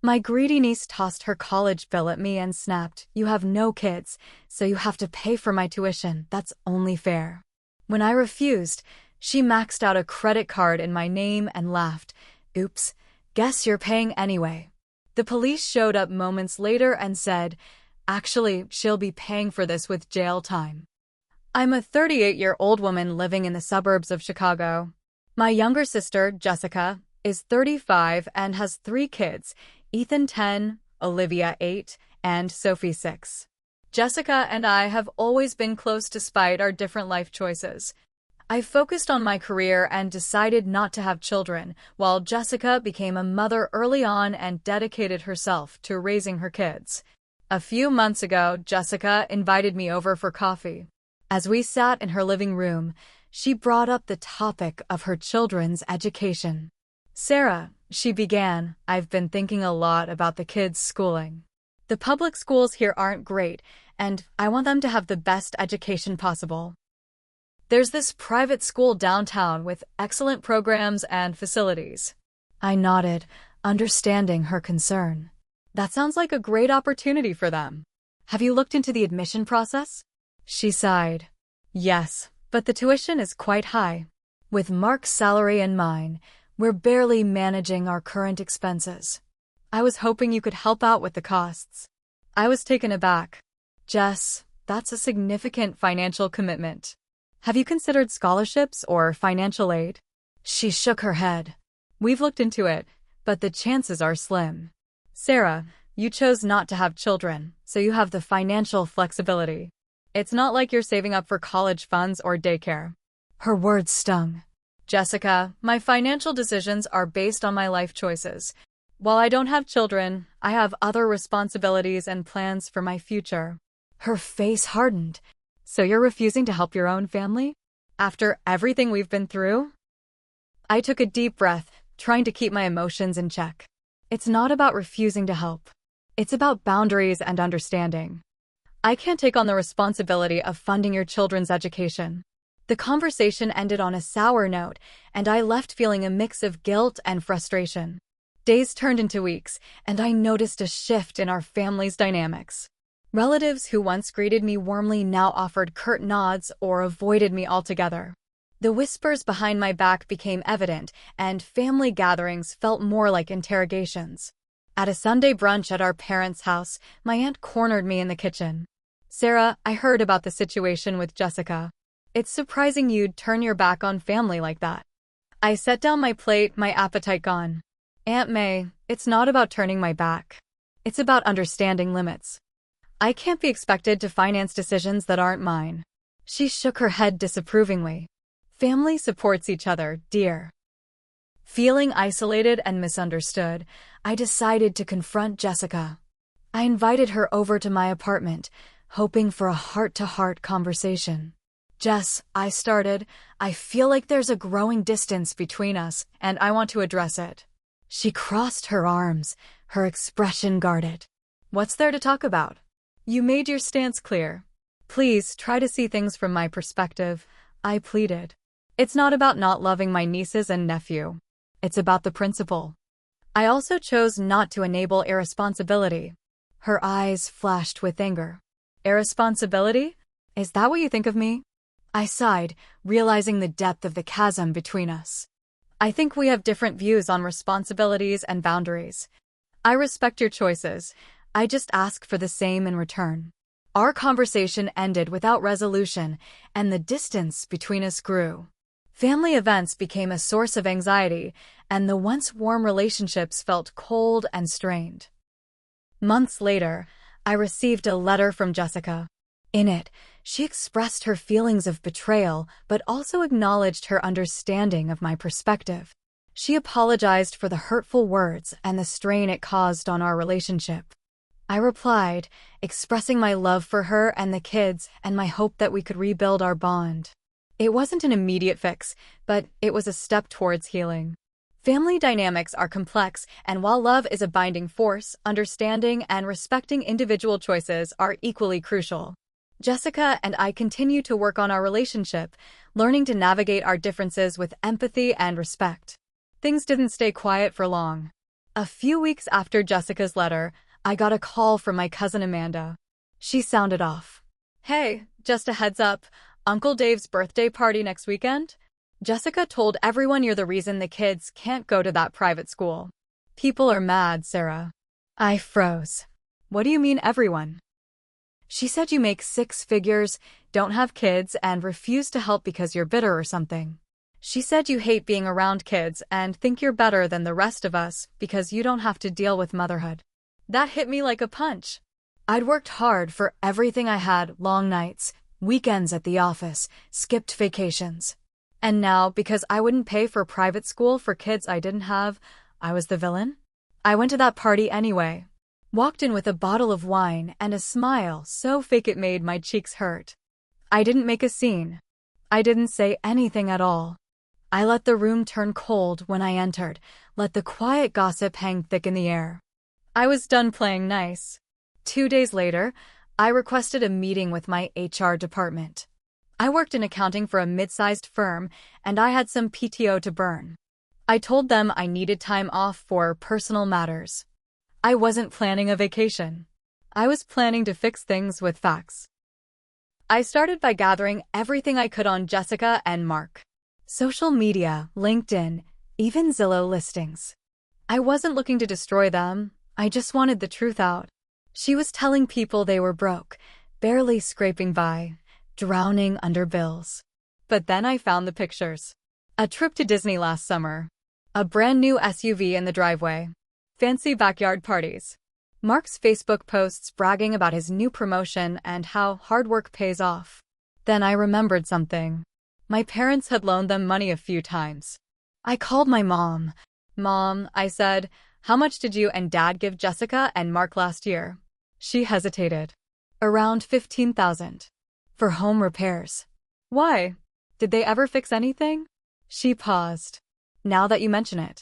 My greedy niece tossed her college bill at me and snapped, "You have no kids, so you have to pay for my tuition. That's only fair." When I refused, she maxed out a credit card in my name and laughed. "Oops, guess you're paying anyway." The police showed up moments later and said, "Actually, she'll be paying for this with jail time." I'm a 38-year-old woman living in the suburbs of Chicago. My younger sister, Jessica, is 35 and has 3 kids, Ethan 10, Olivia 8, and Sophie 6. Jessica and I have always been close despite our different life choices. I focused on my career and decided not to have children, while Jessica became a mother early on and dedicated herself to raising her kids. A few months ago, Jessica invited me over for coffee. As we sat in her living room, she brought up the topic of her children's education. "Sarah," she began, "I've been thinking a lot about the kids' schooling. The public schools here aren't great, and I want them to have the best education possible. There's this private school downtown with excellent programs and facilities." I nodded, understanding her concern. "That sounds like a great opportunity for them. Have you looked into the admission process?" She sighed. "Yes, but the tuition is quite high. With Mark's salary and mine, we're barely managing our current expenses. I was hoping you could help out with the costs." I was taken aback. "Jess, that's a significant financial commitment. Have you considered scholarships or financial aid?" She shook her head. "We've looked into it, but the chances are slim. Sarah, you chose not to have children, so you have the financial flexibility. It's not like you're saving up for college funds or daycare." Her words stung. "Jessica, my financial decisions are based on my life choices. While I don't have children, I have other responsibilities and plans for my future." Her face hardened. "So you're refusing to help your own family? After everything we've been through?" I took a deep breath, trying to keep my emotions in check. It's not about refusing to help. It's about boundaries and understanding. I can't take on the responsibility of funding your children's education. The conversation ended on a sour note, and I left feeling a mix of guilt and frustration. Days turned into weeks, and I noticed a shift in our family's dynamics. Relatives who once greeted me warmly now offered curt nods or avoided me altogether. The whispers behind my back became evident, and family gatherings felt more like interrogations. At a Sunday brunch at our parents' house, my aunt cornered me in the kitchen. "Sarah, I heard about the situation with Jessica. It's surprising you'd turn your back on family like that." I set down my plate, my appetite gone. "Aunt May, it's not about turning my back. It's about understanding limits. I can't be expected to finance decisions that aren't mine." She shook her head disapprovingly. "Family supports each other, dear." Feeling isolated and misunderstood, I decided to confront Jessica. I invited her over to my apartment, hoping for a heart-to-heart conversation. "Jess," I started, "I feel like there's a growing distance between us, and I want to address it." She crossed her arms, her expression guarded. "What's there to talk about? You made your stance clear. Please try to see things from my perspective," I pleaded. "It's not about not loving my nieces and nephew. It's about the principle." I also chose not to enable irresponsibility. Her eyes flashed with anger. "Irresponsibility? Is that what you think of me?" I sighed, realizing the depth of the chasm between us. "I think we have different views on responsibilities and boundaries. I respect your choices. I just ask for the same in return." Our conversation ended without resolution, and the distance between us grew. Family events became a source of anxiety, and the once warm relationships felt cold and strained. Months later, I received a letter from Jessica. In it, she expressed her feelings of betrayal, but also acknowledged her understanding of my perspective. She apologized for the hurtful words and the strain it caused on our relationship. I replied, expressing my love for her and the kids and my hope that we could rebuild our bond. It wasn't an immediate fix, but it was a step towards healing. Family dynamics are complex, and while love is a binding force, understanding and respecting individual choices are equally crucial. Jessica and I continue to work on our relationship, learning to navigate our differences with empathy and respect. Things didn't stay quiet for long. A few weeks after Jessica's letter, I got a call from my cousin Amanda. She sounded off. Hey, just a heads up, Uncle Dave's birthday party next weekend? Jessica told everyone you're the reason the kids can't go to that private school. People are mad, Sarah. I froze. What do you mean everyone? She said you make 6 figures, don't have kids, and refuse to help because you're bitter or something. She said you hate being around kids and think you're better than the rest of us because you don't have to deal with motherhood. That hit me like a punch. I'd worked hard for everything I had, long nights, weekends at the office, skipped vacations. And now, because I wouldn't pay for private school for kids I didn't have, I was the villain? I went to that party anyway. Walked in with a bottle of wine and a smile so fake it made my cheeks hurt. I didn't make a scene. I didn't say anything at all. I let the room turn cold when I entered, let the quiet gossip hang thick in the air. I was done playing nice. 2 days later, I requested a meeting with my HR department. I worked in accounting for a mid-sized firm, and I had some PTO to burn. I told them I needed time off for personal matters. I wasn't planning a vacation. I was planning to fix things with facts. I started by gathering everything I could on Jessica and Mark. Social media, LinkedIn, even Zillow listings. I wasn't looking to destroy them, I just wanted the truth out. She was telling people they were broke, barely scraping by, drowning under bills. But then I found the pictures. A trip to Disney last summer. A brand new SUV in the driveway. Fancy backyard parties. Mark's Facebook posts bragging about his new promotion and how hard work pays off. Then I remembered something. My parents had loaned them money a few times. I called my mom. Mom, I said, how much did you and Dad give Jessica and Mark last year? She hesitated. Around $15,000. For home repairs. Why? Did they ever fix anything? She paused. Now that you mention it.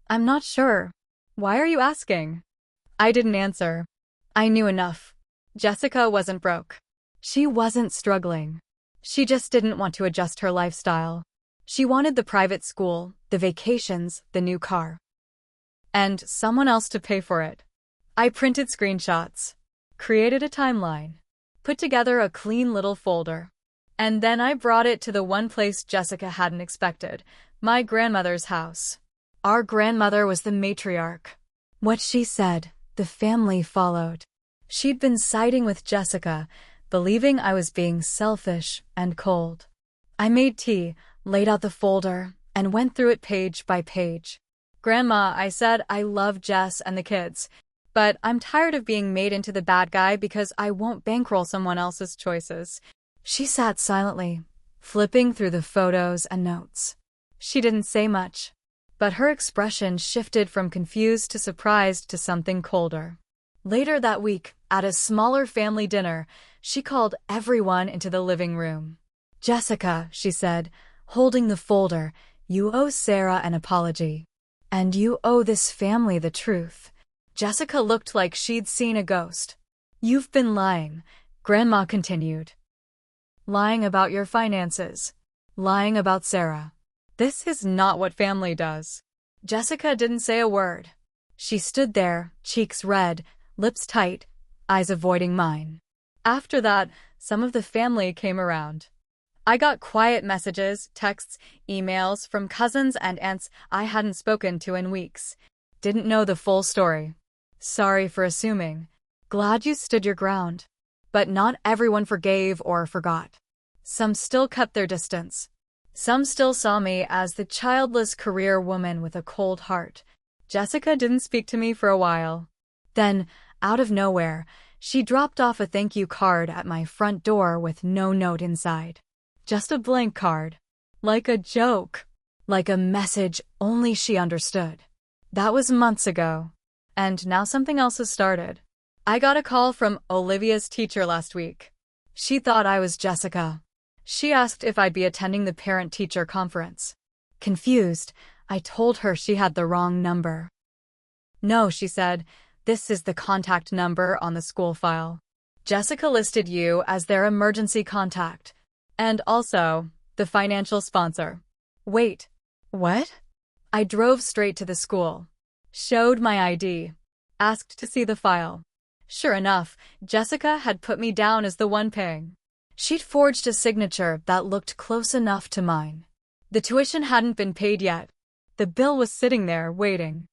I'm not sure. Why are you asking? I didn't answer. I knew enough. Jessica wasn't broke. She wasn't struggling. She just didn't want to adjust her lifestyle. She wanted the private school, the vacations, the new car. And someone else to pay for it. I printed screenshots. Created a timeline. Put together a clean little folder. And then I brought it to the one place Jessica hadn't expected, my grandmother's house. Our grandmother was the matriarch. What she said, the family followed. She'd been siding with Jessica, believing I was being selfish and cold. I made tea, laid out the folder, and went through it page by page. Grandma, I said I love Jess and the kids, but I'm tired of being made into the bad guy because I won't bankroll someone else's choices. She sat silently, flipping through the photos and notes. She didn't say much, but her expression shifted from confused to surprised to something colder. Later that week, at a smaller family dinner, she called everyone into the living room. Jessica, she said, holding the folder, you owe Sarah an apology. And you owe this family the truth. Jessica looked like she'd seen a ghost. You've been lying, Grandma continued. Lying about your finances. Lying about Sarah. This is not what family does. Jessica didn't say a word. She stood there, cheeks red, lips tight, eyes avoiding mine. After that, some of the family came around. I got quiet messages, texts, emails from cousins and aunts I hadn't spoken to in weeks. Didn't know the full story. Sorry for assuming. Glad you stood your ground. But not everyone forgave or forgot. Some still kept their distance. Some still saw me as the childless career woman with a cold heart. Jessica didn't speak to me for a while. Then, out of nowhere, she dropped off a thank you card at my front door with no note inside. Just a blank card. Like a joke. Like a message only she understood. That was months ago. And now something else has started. I got a call from Olivia's teacher last week. She thought I was Jessica. She asked if I'd be attending the parent-teacher conference. Confused, I told her she had the wrong number. No, she said, this is the contact number on the school file. Jessica listed you as their emergency contact. And also, the financial sponsor. Wait, what? I drove straight to the school. Showed my ID. Asked to see the file. Sure enough, Jessica had put me down as the one paying. She'd forged a signature that looked close enough to mine. The tuition hadn't been paid yet. The bill was sitting there, waiting.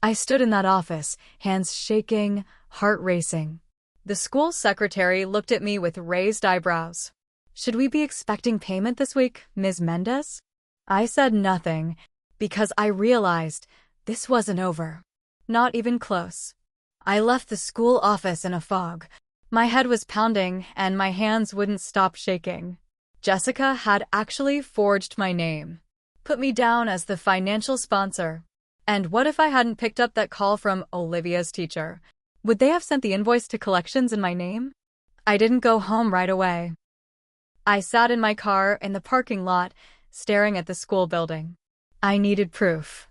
I stood in that office, hands shaking, heart racing. The school secretary looked at me with raised eyebrows. Should we be expecting payment this week, Ms. Mendez? I said nothing, because I realized this wasn't over. Not even close. I left the school office in a fog. My head was pounding, and my hands wouldn't stop shaking. Jessica had actually forged my name. Put me down as the financial sponsor. And what if I hadn't picked up that call from Olivia's teacher? Would they have sent the invoice to collections in my name? I didn't go home right away. I sat in my car in the parking lot, staring at the school building. I needed proof.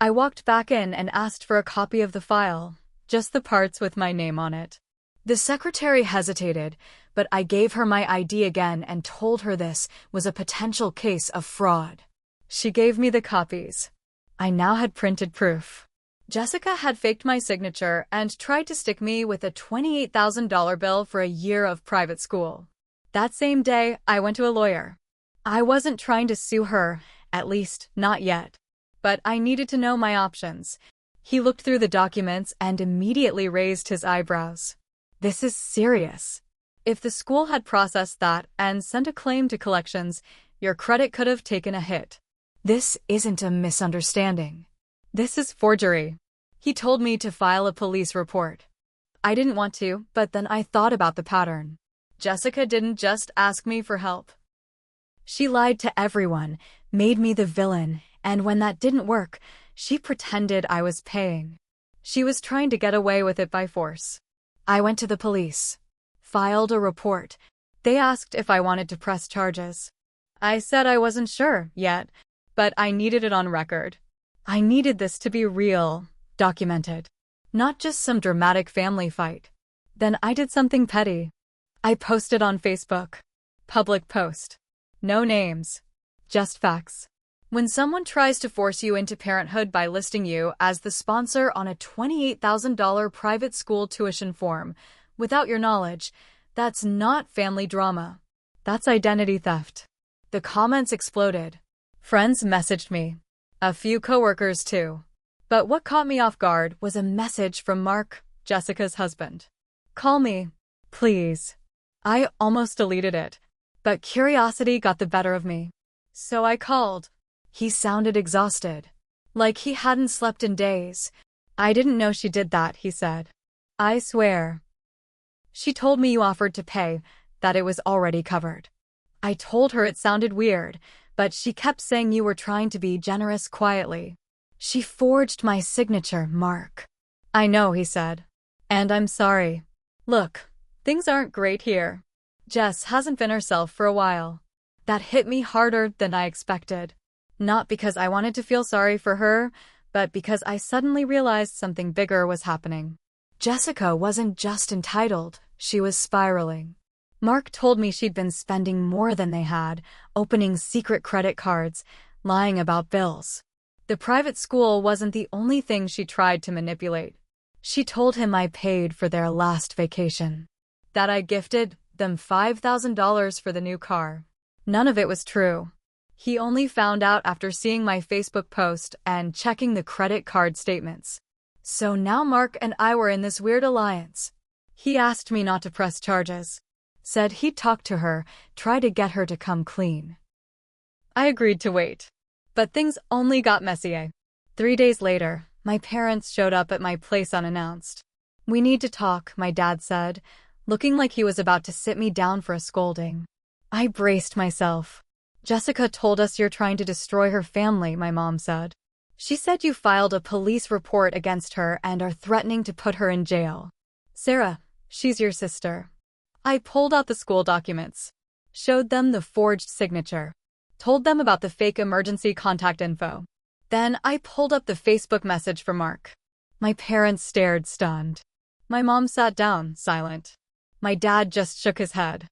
I walked back in and asked for a copy of the file, just the parts with my name on it. The secretary hesitated, but I gave her my ID again and told her this was a potential case of fraud. She gave me the copies. I now had printed proof. Jessica had faked my signature and tried to stick me with a $28,000 bill for a year of private school. That same day, I went to a lawyer. I wasn't trying to sue her, at least not yet. But I needed to know my options. He looked through the documents and immediately raised his eyebrows. This is serious. If the school had processed that and sent a claim to collections, your credit could have taken a hit. This isn't a misunderstanding. This is forgery. He told me to file a police report. I didn't want to, but then I thought about the pattern. Jessica didn't just ask me for help. She lied to everyone, made me the villain, and when that didn't work, she pretended I was paying. She was trying to get away with it by force. I went to the police. Filed a report. They asked if I wanted to press charges. I said I wasn't sure yet, but I needed it on record. I needed this to be real, documented. Not just some dramatic family fight. Then I did something petty. I posted on Facebook. Public post. No names. Just facts. When someone tries to force you into parenthood by listing you as the sponsor on a $28,000 private school tuition form, without your knowledge, that's not family drama. That's identity theft. The comments exploded. Friends messaged me. A few coworkers too. But what caught me off guard was a message from Mark, Jessica's husband. Call me, please. I almost deleted it, but curiosity got the better of me. So I called. He sounded exhausted, like he hadn't slept in days. I didn't know she did that, he said. I swear. She told me you offered to pay, that it was already covered. I told her it sounded weird, but she kept saying you were trying to be generous quietly. She forged my signature, Mark. I know, he said. And I'm sorry. Look, things aren't great here. Jess hasn't been herself for a while. That hit me harder than I expected. Not because I wanted to feel sorry for her, but because I suddenly realized something bigger was happening. Jessica wasn't just entitled, she was spiraling. Mark told me she'd been spending more than they had, opening secret credit cards, lying about bills. The private school wasn't the only thing she tried to manipulate. She told him I paid for their last vacation. That I gifted them $5,000 for the new car. None of it was true. He only found out after seeing my Facebook post and checking the credit card statements. So now Mark and I were in this weird alliance. He asked me not to press charges. Said he'd talk to her, try to get her to come clean. I agreed to wait. But things only got messier. 3 days later, my parents showed up at my place unannounced. We need to talk, my dad said, looking like he was about to sit me down for a scolding. I braced myself. Jessica told us you're trying to destroy her family, my mom said. She said you filed a police report against her and are threatening to put her in jail. Sarah, she's your sister. I pulled out the school documents, showed them the forged signature, told them about the fake emergency contact info. Then I pulled up the Facebook message from Mark. My parents stared, stunned. My mom sat down, silent. My dad just shook his head.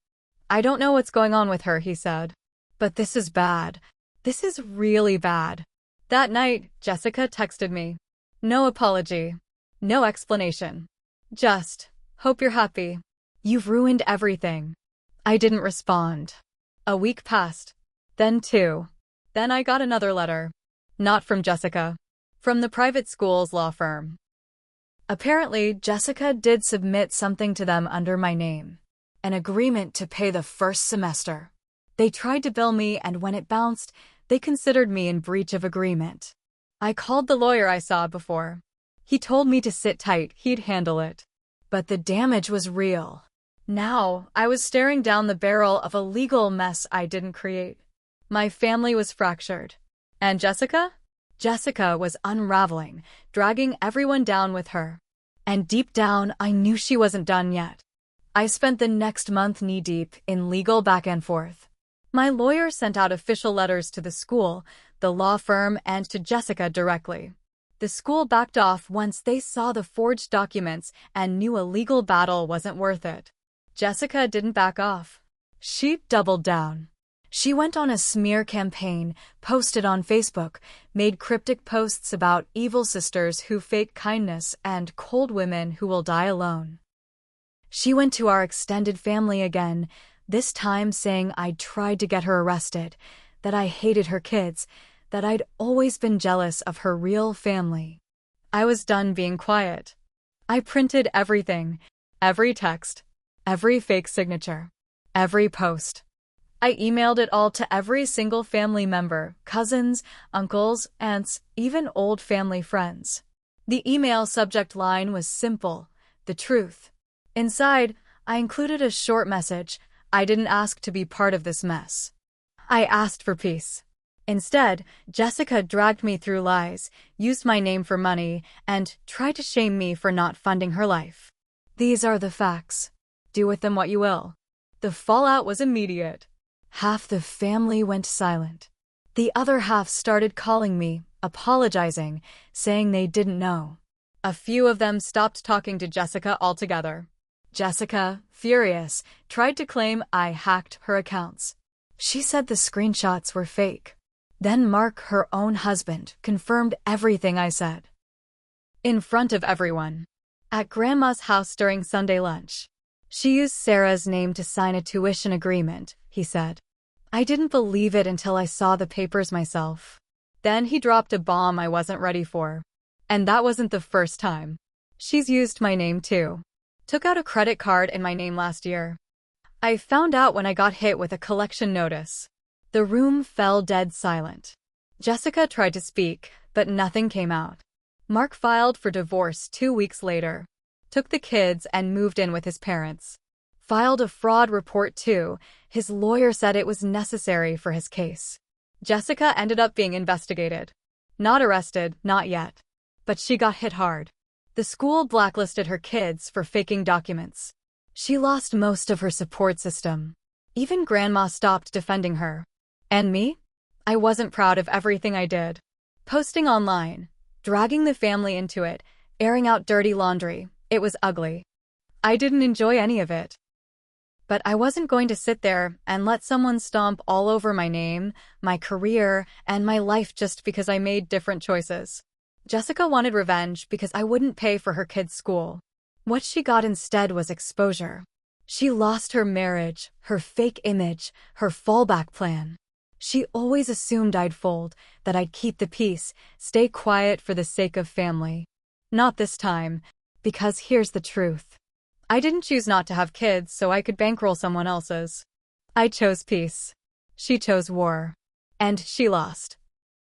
I don't know what's going on with her, he said. But this is bad. This is really bad. That night, Jessica texted me. No apology. No explanation. Just, hope you're happy. You've ruined everything. I didn't respond. A week passed. Then 2. Then I got another letter. Not from Jessica. From the private school's law firm. Apparently, Jessica did submit something to them under my name. An agreement to pay the first semester. They tried to bill me, and when it bounced, they considered me in breach of agreement. I called the lawyer I saw before. He told me to sit tight, he'd handle it. But the damage was real. Now, I was staring down the barrel of a legal mess I didn't create. My family was fractured. And Jessica? Jessica was unraveling, dragging everyone down with her. And deep down, I knew she wasn't done yet. I spent the next month knee-deep in legal back and forth. My lawyer sent out official letters to the school, the law firm, and to Jessica directly. The school backed off once they saw the forged documents and knew a legal battle wasn't worth it. Jessica didn't back off. She doubled down. She went on a smear campaign, posted on Facebook, made cryptic posts about evil sisters who fake kindness and cold women who will die alone. She went to our extended family again, this time saying I'd tried to get her arrested, that I hated her kids, that I'd always been jealous of her real family. I was done being quiet. I printed everything, every text, every fake signature, every post. I emailed it all to every single family member, cousins, uncles, aunts, even old family friends. The email subject line was simple, the truth. Inside, I included a short message. I didn't ask to be part of this mess. I asked for peace. Instead, Jessica dragged me through lies, used my name for money, and tried to shame me for not funding her life. These are the facts. Do with them what you will. The fallout was immediate. Half the family went silent. The other half started calling me, apologizing, saying they didn't know. A few of them stopped talking to Jessica altogether. Jessica, furious, tried to claim I hacked her accounts. She said the screenshots were fake. Then Mark, her own husband, confirmed everything I said. In front of everyone. At Grandma's house during Sunday lunch. She used Sarah's name to sign a tuition agreement, he said. I didn't believe it until I saw the papers myself. Then he dropped a bomb I wasn't ready for. And that wasn't the first time. She's used my name too. Took out a credit card in my name last year. I found out when I got hit with a collection notice. The room fell dead silent. Jessica tried to speak, but nothing came out. Mark filed for divorce 2 weeks later. Took the kids and moved in with his parents. Filed a fraud report too. His lawyer said it was necessary for his case. Jessica ended up being investigated. Not arrested, not yet. But she got hit hard. The school blacklisted her kids for faking documents. She lost most of her support system. Even Grandma stopped defending her. And me? I wasn't proud of everything I did. Posting online, dragging the family into it, airing out dirty laundry. It was ugly. I didn't enjoy any of it. But I wasn't going to sit there and let someone stomp all over my name, my career, and my life just because I made different choices. Jessica wanted revenge because I wouldn't pay for her kids' school. What she got instead was exposure. She lost her marriage, her fake image, her fallback plan. She always assumed I'd fold, that I'd keep the peace, stay quiet for the sake of family. Not this time, because here's the truth. I didn't choose not to have kids so I could bankroll someone else's. I chose peace. She chose war. And she lost.